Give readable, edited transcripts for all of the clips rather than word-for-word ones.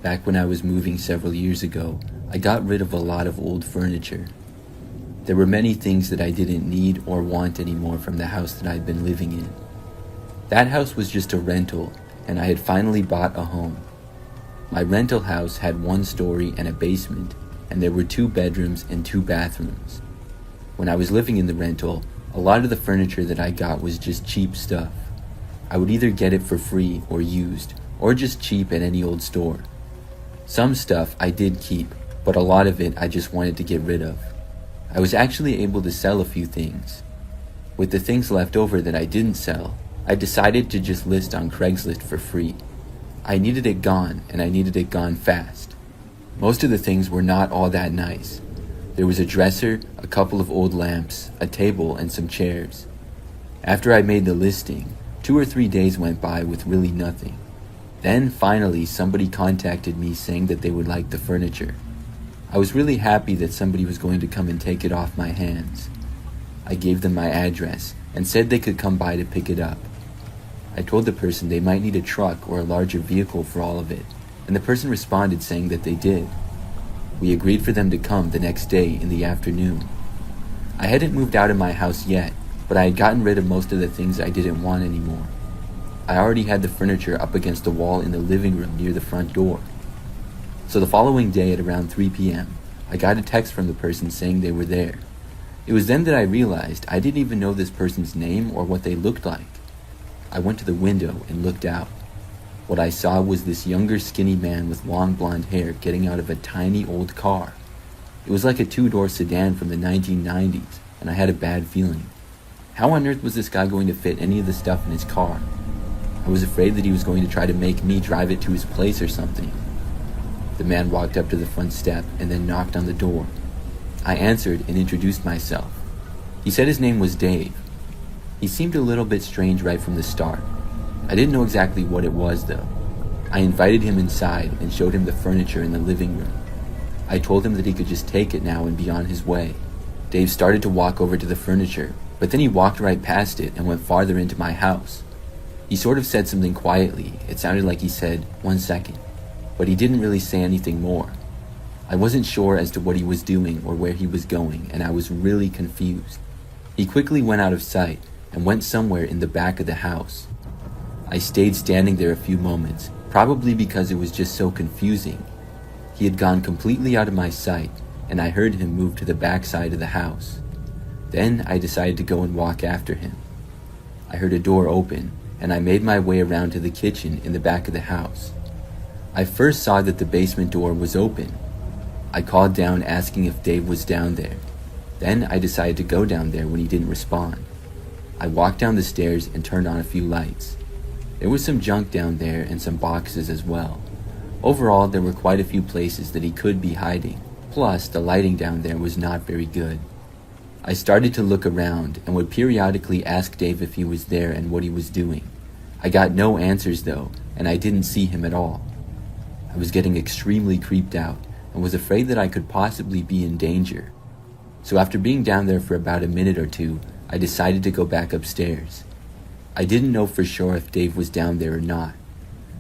Back when I was moving several years ago, I got rid of a lot of old furniture. There were many things that I didn't need or want anymore from the house that I'd been living in. That house was just a rental, and I had finally bought a home. My rental house had 1 story and a basement, and there were 2 bedrooms and 2 bathrooms. When I was living in the rental, a lot of the furniture that I got was just cheap stuff. I would either get it for free or used, or just cheap at any old store. Some stuff I did keep, but a lot of it I just wanted to get rid of. I was actually able to sell a few things. With the things left over that I didn't sell, I decided to just list on Craigslist for free. I needed it gone, and I needed it gone fast. Most of the things were not all that nice. There was a dresser, a couple of old lamps, a table, and some chairs. After I made the listing, 2 or 3 days went by with really nothing. Then, finally, somebody contacted me saying that they would like the furniture. I was really happy that somebody was going to come and take it off my hands. I gave them my address and said they could come by to pick it up. I told the person they might need a truck or a larger vehicle for all of it, and the person responded saying that they did. We agreed for them to come the next day in the afternoon. I hadn't moved out of my house yet, but I had gotten rid of most of the things I didn't want anymore. I already had the furniture up against the wall in the living room near the front door. So the following day at around 3 p.m., I got a text from the person saying they were there. It was then that I realized I didn't even know this person's name or what they looked like. I went to the window and looked out. What I saw was this younger skinny man with long blonde hair getting out of a tiny old car. It was like a 2-door sedan from the 1990s, and I had a bad feeling. How on earth was this guy going to fit any of the stuff in his car? I was afraid that he was going to try to make me drive it to his place or something. The man walked up to the front step and then knocked on the door. I answered and introduced myself. He said his name was Dave. He seemed a little bit strange right from the start. I didn't know exactly what it was though. I invited him inside and showed him the furniture in the living room. I told him that he could just take it now and be on his way. Dave started to walk over to the furniture, but then he walked right past it and went farther into my house. He sort of said something quietly. It sounded like he said, "1 second," but he didn't really say anything more. I wasn't sure as to what he was doing or where he was going, and I was really confused. He quickly went out of sight and went somewhere in the back of the house. I stayed standing there a few moments, probably because it was just so confusing. He had gone completely out of my sight, and I heard him move to the back side of the house. Then I decided to go and walk after him. I heard a door open, and I made my way around to the kitchen in the back of the house. I first saw that the basement door was open. I called down asking if Dave was down there. Then I decided to go down there when he didn't respond. I walked down the stairs and turned on a few lights. There was some junk down there and some boxes as well. Overall, there were quite a few places that he could be hiding. Plus, the lighting down there was not very good. I started to look around and would periodically ask Dave if he was there and what he was doing. I got no answers though, and I didn't see him at all. I was getting extremely creeped out and was afraid that I could possibly be in danger. So after being down there for about a minute or two, I decided to go back upstairs. I didn't know for sure if Dave was down there or not.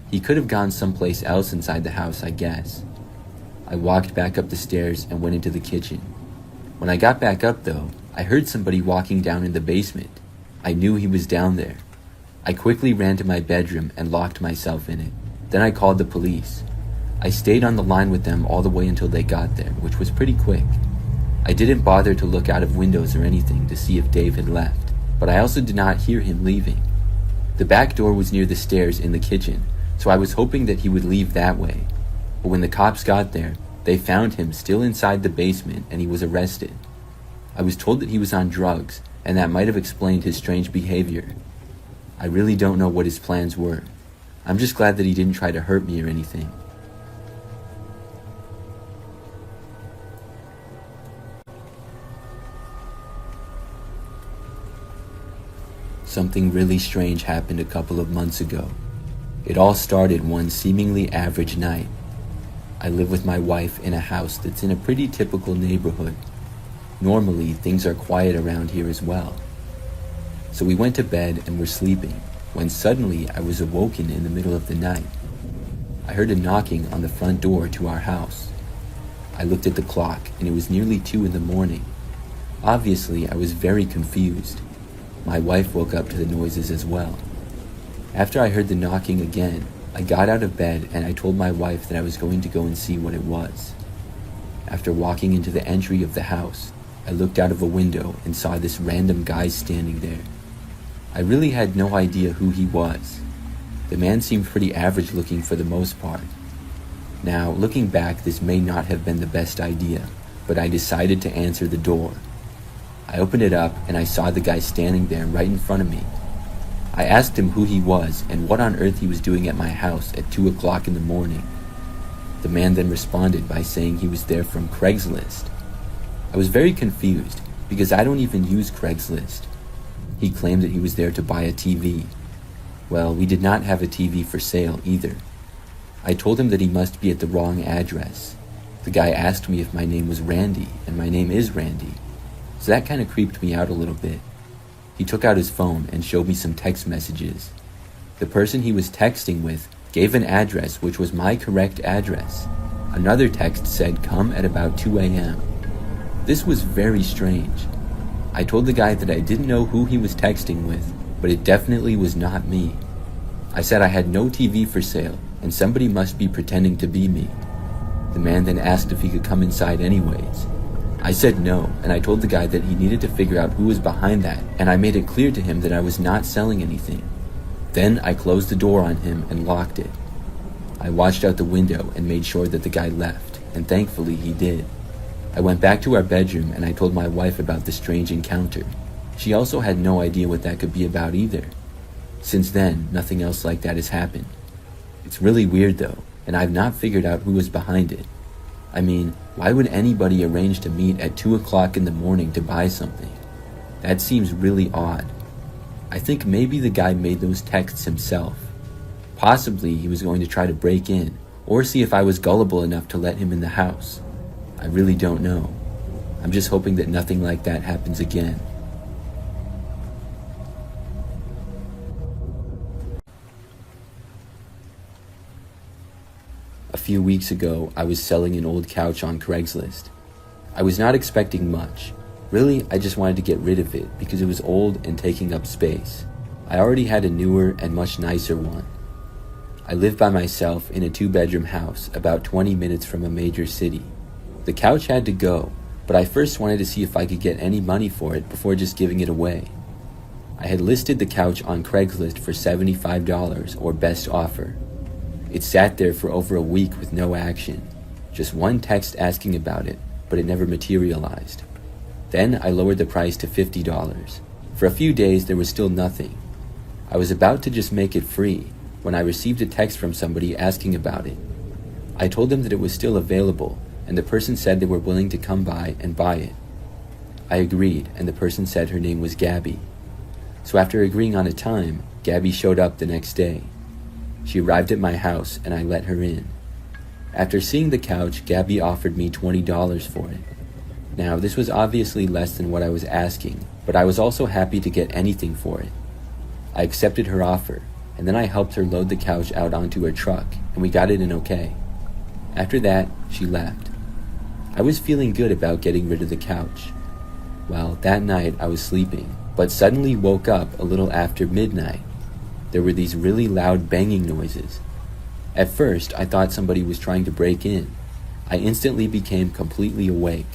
He could have gone someplace else inside the house, I guess. I walked back up the stairs and went into the kitchen. When I got back up though, I heard somebody walking down in the basement. I knew he was down there. I quickly ran to my bedroom and locked myself in it. Then I called the police. I stayed on the line with them all the way until they got there, which was pretty quick. I didn't bother to look out of windows or anything to see if Dave had left, but I also did not hear him leaving. The back door was near the stairs in the kitchen, so I was hoping that he would leave that way. But when the cops got there, they found him still inside the basement and he was arrested. I was told that he was on drugs, and that might have explained his strange behavior. I really don't know what his plans were. I'm just glad that he didn't try to hurt me or anything. Something really strange happened a couple of months ago. It all started one seemingly average night. I live with my wife in a house that's in a pretty typical neighborhood. Normally, things are quiet around here as well. So we went to bed and were sleeping, when suddenly I was awoken in the middle of the night. I heard a knocking on the front door to our house. I looked at the clock, and it was nearly 2 in the morning. Obviously, I was very confused. My wife woke up to the noises as well. After I heard the knocking again, I got out of bed and I told my wife that I was going to go and see what it was. After walking into the entry of the house, I looked out of a window and saw this random guy standing there. I really had no idea who he was. The man seemed pretty average looking for the most part. Now, looking back, this may not have been the best idea, but I decided to answer the door. I opened it up and I saw the guy standing there right in front of me. I asked him who he was and what on earth he was doing at my house at 2 o'clock in the morning. The man then responded by saying he was there from Craigslist. I was very confused because I don't even use Craigslist. He claimed that he was there to buy a TV. Well, we did not have a TV for sale either. I told him that he must be at the wrong address. The guy asked me if my name was Randy, and my name is Randy. So that kind of creeped me out a little bit. He took out his phone and showed me some text messages. The person he was texting with gave an address which was my correct address. Another text said, "Come at about 2 a.m. This was very strange. I told the guy that I didn't know who he was texting with, but it definitely was not me. I said I had no TV for sale, and somebody must be pretending to be me. The man then asked if he could come inside anyways. I said no, and I told the guy that he needed to figure out who was behind that, and I made it clear to him that I was not selling anything. Then I closed the door on him and locked it. I watched out the window and made sure that the guy left, and thankfully he did. I went back to our bedroom and I told my wife about the strange encounter. She also had no idea what that could be about either. Since then, nothing else like that has happened. It's really weird though, and I've not figured out who was behind it. I mean, why would anybody arrange to meet at 2 o'clock in the morning to buy something? That seems really odd. I think maybe the guy made those texts himself. Possibly he was going to try to break in, or see if I was gullible enough to let him in the house. I really don't know. I'm just hoping that nothing like that happens again. A few weeks ago, I was selling an old couch on Craigslist. I was not expecting much. Really, I just wanted to get rid of it because it was old and taking up space. I already had a newer and much nicer one. I live by myself in a 2-bedroom house about 20 minutes from a major city. The couch had to go, but I first wanted to see if I could get any money for it before just giving it away. I had listed the couch on Craigslist for $75 or best offer. It sat there for over a week with no action, just one text asking about it, but it never materialized. Then I lowered the price to $50. For a few days there was still nothing. I was about to just make it free when I received a text from somebody asking about it. I told them that it was still available, and the person said they were willing to come by and buy it. I agreed, and the person said her name was Gabby. So after agreeing on a time, Gabby showed up the next day. She arrived at my house and I let her in. After seeing the couch, Gabby offered me $20 for it. Now, this was obviously less than what I was asking, but I was also happy to get anything for it. I accepted her offer, and then I helped her load the couch out onto her truck, and we got it in okay. After that, she left. I was feeling good about getting rid of the couch. Well, that night I was sleeping, but suddenly woke up a little after midnight. There were these really loud banging noises. At first, I thought somebody was trying to break in. I instantly became completely awake.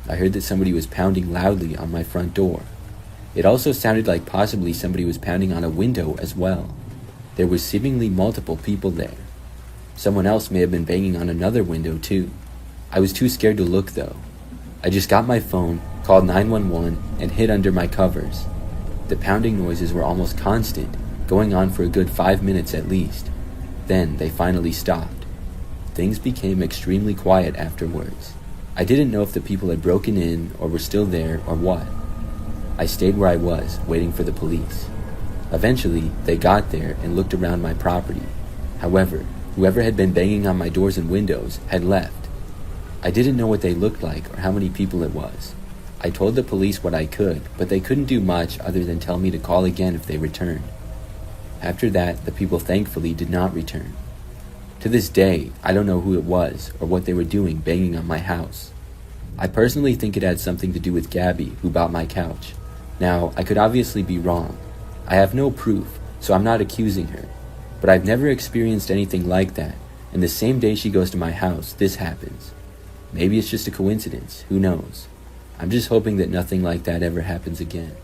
I heard that somebody was pounding loudly on my front door. It also sounded like possibly somebody was pounding on a window as well. There were seemingly multiple people there. Someone else may have been banging on another window too. I was too scared to look though. I just got my phone, called 911, and hid under my covers. The pounding noises were almost constant, going on for a good 5 minutes at least. Then they finally stopped. Things became extremely quiet afterwards. I didn't know if the people had broken in or were still there or what. I stayed where I was, waiting for the police. Eventually, they got there and looked around my property. However, whoever had been banging on my doors and windows had left. I didn't know what they looked like or how many people it was. I told the police what I could, but they couldn't do much other than tell me to call again if they returned. After that, the people thankfully did not return. To this day, I don't know who it was or what they were doing banging on my house. I personally think it had something to do with Gabby, who bought my couch. Now, I could obviously be wrong. I have no proof, so I'm not accusing her. But I've never experienced anything like that, and the same day she goes to my house, this happens. Maybe it's just a coincidence, who knows? I'm just hoping that nothing like that ever happens again.